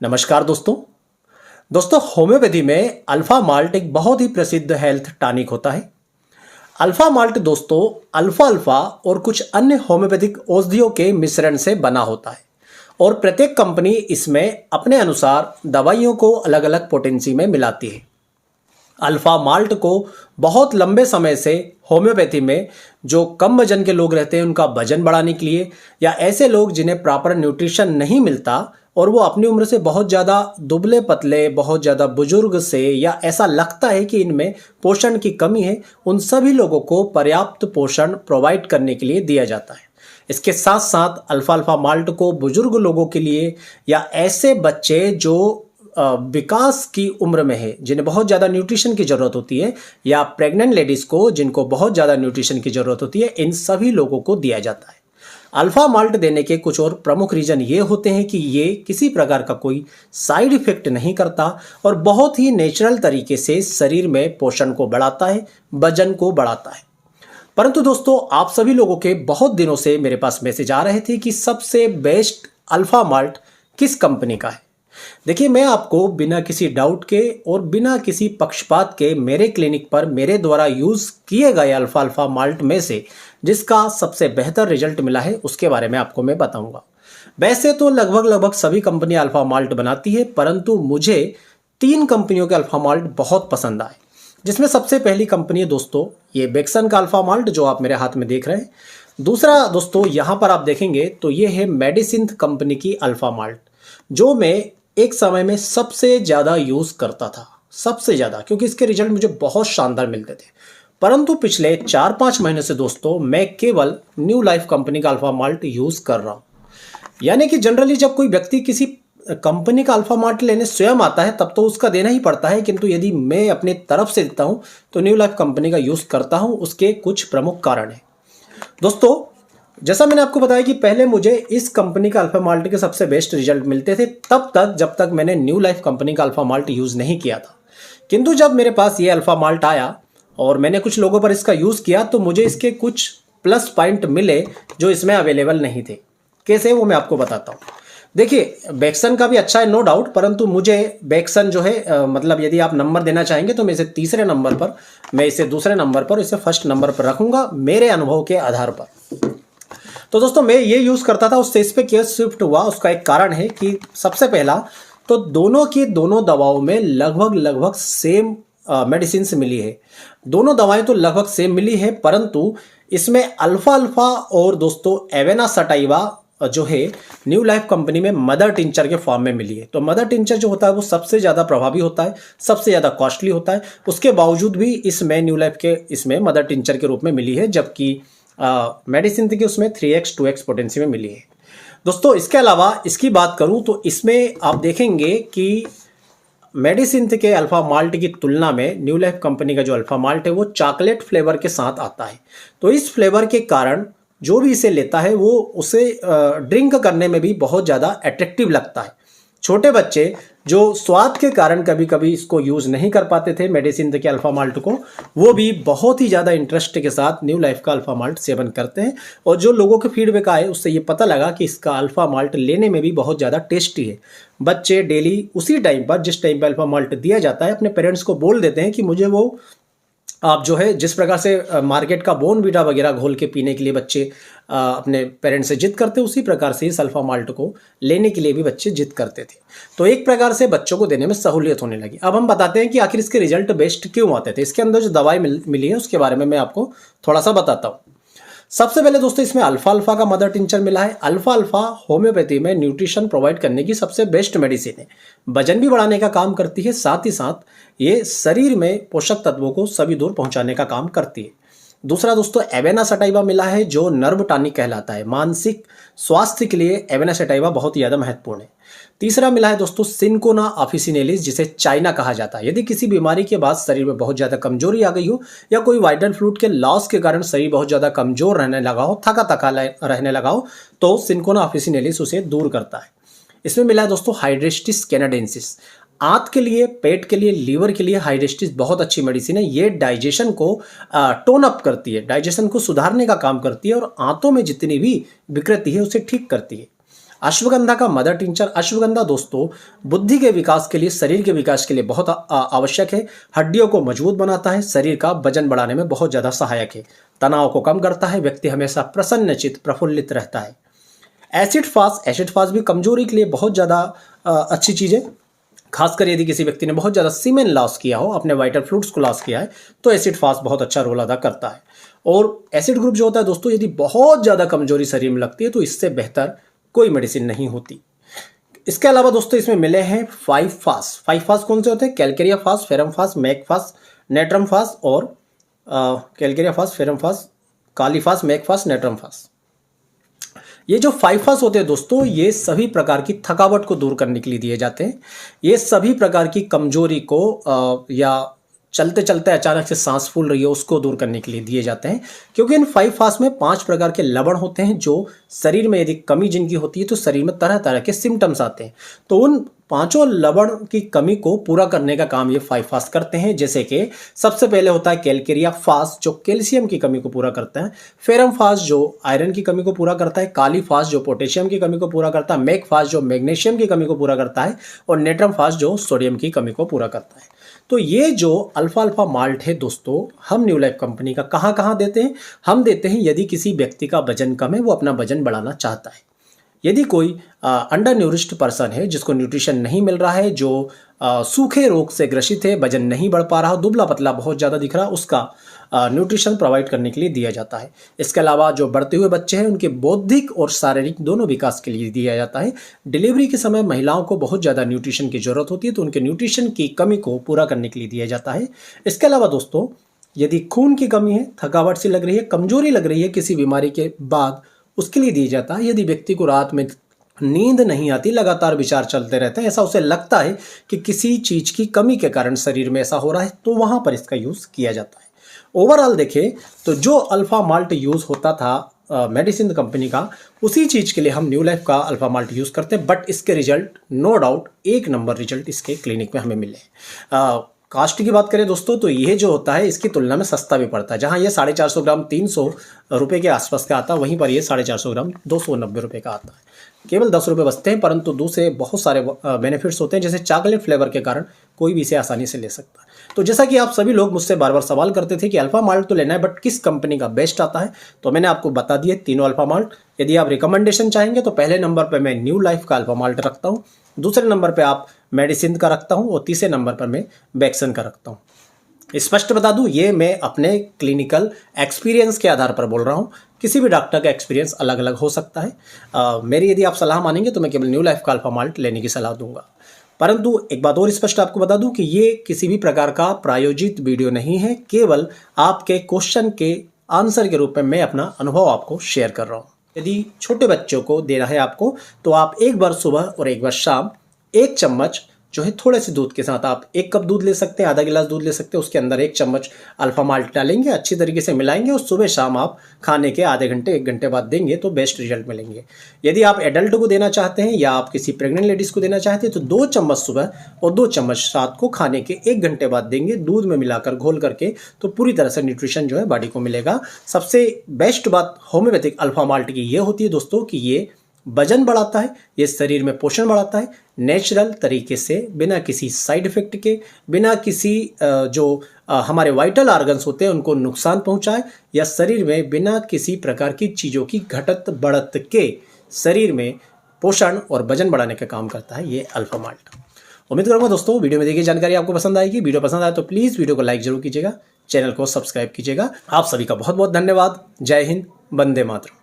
नमस्कार दोस्तों। होम्योपैथी में अल्फा माल्ट एक बहुत ही प्रसिद्ध हेल्थ टॉनिक होता है। अल्फा माल्ट दोस्तों अल्फा अल्फा और कुछ अन्य होम्योपैथिक औषधियों के मिश्रण से बना होता है और प्रत्येक कंपनी इसमें अपने अनुसार दवाइयों को अलग अलग पोटेंसी में मिलाती है। अल्फा माल्ट को बहुत लंबे समय से होम्योपैथी में जो कम वजन के लोग रहते हैं उनका वजन बढ़ाने के लिए, या ऐसे लोग जिन्हें प्रॉपर न्यूट्रिशन नहीं मिलता और वो अपनी उम्र से बहुत ज़्यादा दुबले पतले, बहुत ज़्यादा बुजुर्ग से, या ऐसा लगता है कि इनमें पोषण की कमी है, उन सभी लोगों को पर्याप्त पोषण प्रोवाइड करने के लिए दिया जाता है। इसके साथ साथ अल्फा अल्फा माल्ट को बुजुर्ग लोगों के लिए, या ऐसे बच्चे जो विकास की उम्र में है जिन्हें बहुत ज़्यादा न्यूट्रिशन की ज़रूरत होती है, या प्रेग्नेंट लेडीज़ को जिनको बहुत ज़्यादा न्यूट्रिशन की ज़रूरत होती है, इन सभी लोगों को दिया जाता है। अल्फा माल्ट देने के कुछ और प्रमुख रीजन ये होते हैं कि ये किसी प्रकार का कोई साइड इफेक्ट नहीं करता और बहुत ही नेचुरल तरीके से शरीर में पोषण को बढ़ाता है, वजन को बढ़ाता है। परंतु दोस्तों, आप सभी लोगों के बहुत दिनों से मेरे पास मैसेज आ रहे थे कि सबसे बेस्ट अल्फा माल्ट किस कंपनी का है। देखिए, मैं आपको बिना किसी डाउट के और बिना किसी पक्षपात के मेरे क्लिनिक पर मेरे द्वारा यूज किए गए अल्फा अल्फा माल्ट में से जिसका सबसे बेहतर रिजल्ट मिला है उसके बारे में आपको मैं बताऊंगा। वैसे तो लगभग सभी कंपनियां अल्फा माल्ट बनाती है, परंतु मुझे 3 कंपनियों के अल्फा माल्ट बहुत पसंद आए, जिसमें सबसे पहली कंपनी है दोस्तों ये बेक्सन का अल्फा माल्ट जो आप मेरे हाथ में देख रहे हैं। दूसरा दोस्तों यहां पर आप देखेंगे तो ये है मेडिसिंथ कंपनी की अल्फा माल्ट, जो मैं एक समय में सबसे ज़्यादा यूज़ करता था, सबसे ज़्यादा, क्योंकि इसके रिजल्ट मुझे बहुत शानदार मिलते थे। परंतु पिछले 4-5 महीने से दोस्तों मैं केवल न्यू लाइफ कंपनी का अल्फा माल्ट यूज़ कर रहा हूँ। यानी कि जनरली जब कोई व्यक्ति किसी कंपनी का अल्फा माल्ट लेने स्वयं आता है तब तो उसका देना ही पड़ता है, किंतु यदि मैं अपनी तरफ से देता हूँ तो न्यू लाइफ कंपनी का यूज़ करता हूँ। उसके कुछ प्रमुख कारण हैं दोस्तों। जैसा मैंने आपको बताया कि पहले मुझे इस कंपनी का अल्फा माल्ट के सबसे बेस्ट रिजल्ट मिलते थे तब तक जब तक मैंने न्यू लाइफ कंपनी का अल्फा माल्ट यूज़ नहीं किया था। किंतु जब मेरे पास ये अल्फा माल्ट आया और मैंने कुछ लोगों पर इसका यूज़ किया तो मुझे इसके कुछ प्लस पॉइंट मिले जो इसमें अवेलेबल नहीं थे। कैसे, वो मैं आपको बताता हूँ। देखिए, बेक्सन का भी अच्छा है नो डाउट, परंतु मुझे बेक्सन जो है मतलब यदि आप नंबर देना चाहेंगे तो मैं इसे तीसरे नंबर पर, मैं इसे दूसरे नंबर पर, इसे फर्स्ट नंबर पर रखूँगा मेरे अनुभव के आधार पर। तो दोस्तों मैं ये यूज़ करता था, उससे इस पे क्या शिफ्ट हुआ उसका एक कारण है कि सबसे पहला तो दोनों की दोनों दवाओं में लगभग सेम मेडिसिन मिली है। दोनों दवाएं तो लगभग सेम मिली है, परंतु इसमें अल्फा अल्फा और दोस्तों एवेना सटाइवा जो है न्यू लाइफ कंपनी में मदर टिंचर के फॉर्म में मिली है। तो मदर टिंचर जो होता है वो सबसे ज़्यादा प्रभावी होता है, सबसे ज़्यादा कॉस्टली होता है। उसके बावजूद भी इसमें न्यू लाइफ के इसमें मदर टिंचर के रूप में मिली है, जबकि मेडिसिन की उसमें 3x 2x पोटेंसी में मिली है दोस्तों। इसके अलावा इसकी बात करूं तो इसमें आप देखेंगे कि मेडिसिन के अल्फा माल्ट की तुलना में न्यू लाइफ कंपनी का जो अल्फा माल्ट है वो चॉकलेट फ्लेवर के साथ आता है। तो इस फ्लेवर के कारण जो भी इसे लेता है वो उसे ड्रिंक करने में भी बहुत ज़्यादा अट्रैक्टिव लगता है। छोटे बच्चे जो स्वाद के कारण कभी कभी इसको यूज़ नहीं कर पाते थे मेडिसिन के अल्फा माल्ट को, वो भी बहुत ही ज़्यादा इंटरेस्ट के साथ न्यू लाइफ का अल्फा माल्ट सेवन करते हैं। और जो लोगों के फीडबैक आए उससे ये पता लगा कि इसका अल्फा माल्ट लेने में भी बहुत ज़्यादा टेस्टी है। बच्चे डेली उसी टाइम पर, जिस टाइम पर अल्फा माल्ट दिया जाता है, अपने पेरेंट्स को बोल देते हैं कि मुझे वो आप जो है जिस प्रकार से मार्केट का बोर्नवीटा वगैरह घोल के पीने के लिए बच्चे अपने पेरेंट्स से जिद करते, उसी प्रकार से इस अल्फा माल्ट को लेने के लिए भी बच्चे जिद करते थे। तो एक प्रकार से बच्चों को देने में सहूलियत होने लगी। अब हम बताते हैं कि आखिर इसके रिजल्ट बेस्ट क्यों आते थे। इसके अंदर जो दवाई मिली है उसके बारे में मैं आपको थोड़ा सा बताता हूँ। सबसे पहले दोस्तों इसमें अल्फा अल्फा का मदर टिंचर मिला है। अल्फा अल्फा होम्योपैथी में न्यूट्रिशन प्रोवाइड करने की सबसे बेस्ट मेडिसिन है। वजन भी बढ़ाने का काम करती है, साथ ही साथ ये शरीर में पोषक तत्वों को सभी दूर पहुंचाने का काम करती है। दूसरा दोस्तों एवेना सटाइवा मिला है जो नर्व टॉनिक कहलाता है। मानसिक स्वास्थ्य के लिए एवेना सटाइवा बहुत ही ज़्यादा महत्वपूर्ण है। तीसरा मिला है दोस्तों सिंकोना ऑफिसिनेलिस, जिसे चाइना कहा जाता है। यदि किसी बीमारी के बाद शरीर में बहुत ज़्यादा कमजोरी आ गई हो, या कोई वाइटल फ्लूइड के लॉस के कारण शरीर बहुत ज़्यादा कमजोर रहने लगा हो, थका थका रहने लगा हो, तो सिंकोना ऑफिसिनेलिस उसे दूर करता है। इसमें मिला है दोस्तों हाइड्रेस्टिस कैनाडेंसिस। आंत के लिए, पेट के लिए, लीवर के लिए हाइड्रेस्टिस बहुत अच्छी मेडिसिन है। ये डाइजेशन को टोन अप करती है, डाइजेशन को सुधारने का काम करती है और आंतों में जितनी भी विकृति है उसे ठीक करती है। अश्वगंधा का मदर टिंचर। अश्वगंधा दोस्तों बुद्धि के विकास के लिए, शरीर के विकास के लिए बहुत आवश्यक है। हड्डियों को मजबूत बनाता है, शरीर का वजन बढ़ाने में बहुत ज़्यादा सहायक है, तनाव को कम करता है, व्यक्ति हमेशा प्रसन्नचित्त प्रफुल्लित रहता है। Acid fast. एसिड फास्ट भी कमजोरी के लिए बहुत ज़्यादा अच्छी चीज़ है। खासकर यदि किसी व्यक्ति ने बहुत ज़्यादा सीमेन लॉस किया हो, अपने वाइटल फ्लूइड्स को लॉस किया है, तो एसिड फास्ट बहुत अच्छा रोल अदा करता है। और एसिड ग्रुप जो होता है दोस्तों, यदि बहुत ज़्यादा कमजोरी शरीर में लगती है तो इससे बेहतर कोई मेडिसिन नहीं होती। इसके अलावा दोस्तों इसमें मिले हैं 5 फास्ट। 5 फास्ट कौन से होते हैं? कैलकेरिया फास्ट, फेरम फास्ट, मैक फास्ट, नेट्रम फास्ट और कैलकेरिया फास्ट, फेरम फास्ट, काली फास्ट, मैक फास्ट, नेट्रम फास्ट। ये जो 5 फास्ट होते हैं दोस्तों, ये सभी प्रकार की थकावट को दूर करने के लिए दिए जाते हैं। ये सभी प्रकार की कमजोरी को या चलते चलते अचानक से सांस फूल रही है उसको दूर करने के लिए दिए जाते हैं, क्योंकि इन 5 फास्ट में 5 प्रकार के लवण होते हैं जो शरीर में यदि कमी जिनकी होती है तो शरीर में तरह तरह के सिम्टम्स आते हैं। तो उन 5 लवण की कमी को पूरा करने का काम ये 5 फास्ट करते हैं। जैसे कि सबसे पहले होता है कैलकेरिया फास्ट जो कैल्शियम की कमी को पूरा करता है, फेरम फास्ट जो आयरन की कमी को पूरा करता है, काली फास्ट जो पोटेशियम की कमी को पूरा करता है, मैक फास्ट जो मैग्नीशियम की कमी को पूरा करता है और नेट्रम फास्ट जो सोडियम की कमी को पूरा करता है। तो ये जो अल्फा माल्ट है दोस्तों, हम न्यू लाइफ कंपनी का कहाँ देते हैं? हम देते हैं यदि किसी व्यक्ति का वजन कम है, वो अपना वजन बढ़ाना चाहता है। यदि कोई अंडर न्यूरिश्ड पर्सन है जिसको न्यूट्रिशन नहीं मिल रहा है, जो सूखे रोग से ग्रसित है, वजन नहीं बढ़ पा रहा, दुबला पतला बहुत ज़्यादा दिख रहा, उसका न्यूट्रिशन प्रोवाइड करने के लिए दिया जाता है। इसके अलावा जो बढ़ते हुए बच्चे हैं उनके बौद्धिक और शारीरिक दोनों विकास के लिए दिया जाता है। डिलीवरी के समय महिलाओं को बहुत ज़्यादा न्यूट्रिशन की जरूरत होती है, तो उनके न्यूट्रिशन की कमी को पूरा करने के लिए दिया जाता है। इसके अलावा दोस्तों यदि खून की कमी है, थकावट सी लग रही है, कमजोरी लग रही है किसी बीमारी के बाद, उसके लिए दिया जाता है। यदि व्यक्ति को रात में नींद नहीं आती, लगातार विचार चलते रहते हैं, ऐसा उसे लगता है कि किसी चीज की कमी के कारण शरीर में ऐसा हो रहा है, तो वहां पर इसका यूज किया जाता है। ओवरऑल देखें तो जो अल्फा माल्ट यूज होता था मेडिसिन कंपनी का, उसी चीज के लिए हम न्यू लाइफ का अल्फा माल्ट यूज करते हैं। बट इसके result no doubt 1 number result इसके क्लिनिक में हमें मिले। कास्ट की बात करें दोस्तों तो ये जो होता है इसकी तुलना में सस्ता भी पड़ता है। जहां ये 450 ग्राम 300 रुपये के आसपास का आता है, वहीं पर ये 450 ग्राम 290 रुपये का आता है। केवल 10 रुपये बचते हैं, परंतु दूसरे बहुत सारे बेनिफिट्स होते हैं, जैसे चॉकलेट फ्लेवर के कारण कोई भी इसे आसानी से ले सकता है। तो जैसा कि आप सभी लोग मुझसे बार बार सवाल करते थे कि अल्फा माल्ट तो लेना है, बट किस कंपनी का बेस्ट आता है, तो मैंने आपको बता दिए तीनों अल्फा माल्ट। यदि आप रिकमेंडेशन चाहेंगे तो पहले नंबर पर मैं न्यू लाइफ का अल्फा माल्ट रखता हूँ, दूसरे नंबर पर आप मेडिसिन का रखता हूँ और तीसरे नंबर पर मैं बैक्सन का रखता हूँ। स्पष्ट बता दूं, ये मैं अपने क्लिनिकल एक्सपीरियंस के आधार पर बोल रहा हूं। किसी भी डॉक्टर का एक्सपीरियंस अलग अलग हो सकता है। मेरी यदि आप सलाह मानेंगे तो मैं केवल न्यू लाइफ का अल्फा माल्ट लेने की सलाह दूंगा। परंतु एक बात और स्पष्ट आपको बता दूं कि ये किसी भी प्रकार का प्रायोजित वीडियो नहीं है, केवल आपके क्वेश्चन के आंसर के रूप में मैं अपना अनुभव आपको शेयर कर रहा हूँ। यदि छोटे बच्चों को देना है आपको, तो आप एक बार सुबह और एक बार शाम 1 चम्मच जो है थोड़े से दूध के साथ, आप 1 कप दूध ले सकते हैं, आधा गिलास दूध ले सकते हैं, उसके अंदर 1 चम्मच अल्फा माल्ट डालेंगे, अच्छी तरीके से मिलाएंगे और सुबह शाम आप खाने के आधे घंटे 1 घंटे बाद देंगे तो बेस्ट रिजल्ट मिलेंगे। यदि आप एडल्ट को देना चाहते हैं या आप किसी प्रेग्नेंट लेडीज को देना चाहते हैं तो 2 चम्मच सुबह और 2 चम्मच रात को खाने के 1 घंटे बाद देंगे, दूध में मिलाकर घोल करके, तो पूरी तरह से न्यूट्रिशन जो है बॉडी को मिलेगा। सबसे बेस्ट बात होम्योपैथिक अल्फा माल्ट की ये होती है दोस्तों कि ये वजन बढ़ाता है, ये शरीर में पोषण बढ़ाता है, नेचुरल तरीके से, बिना किसी साइड इफेक्ट के, बिना किसी जो हमारे वाइटल ऑर्गन्स होते हैं उनको नुकसान पहुंचाए, या शरीर में बिना किसी प्रकार की चीज़ों की घटत बढ़त के शरीर में पोषण और वजन बढ़ाने का काम करता है ये अल्फा माल्ट। उम्मीद करूंगा दोस्तों वीडियो में देखी जानकारी आपको पसंद आएगी। वीडियो पसंद आए तो प्लीज़ वीडियो को लाइक जरूर कीजिएगा, चैनल को सब्सक्राइब कीजिएगा। आप सभी का बहुत बहुत धन्यवाद। जय हिंद, वंदे मातरम।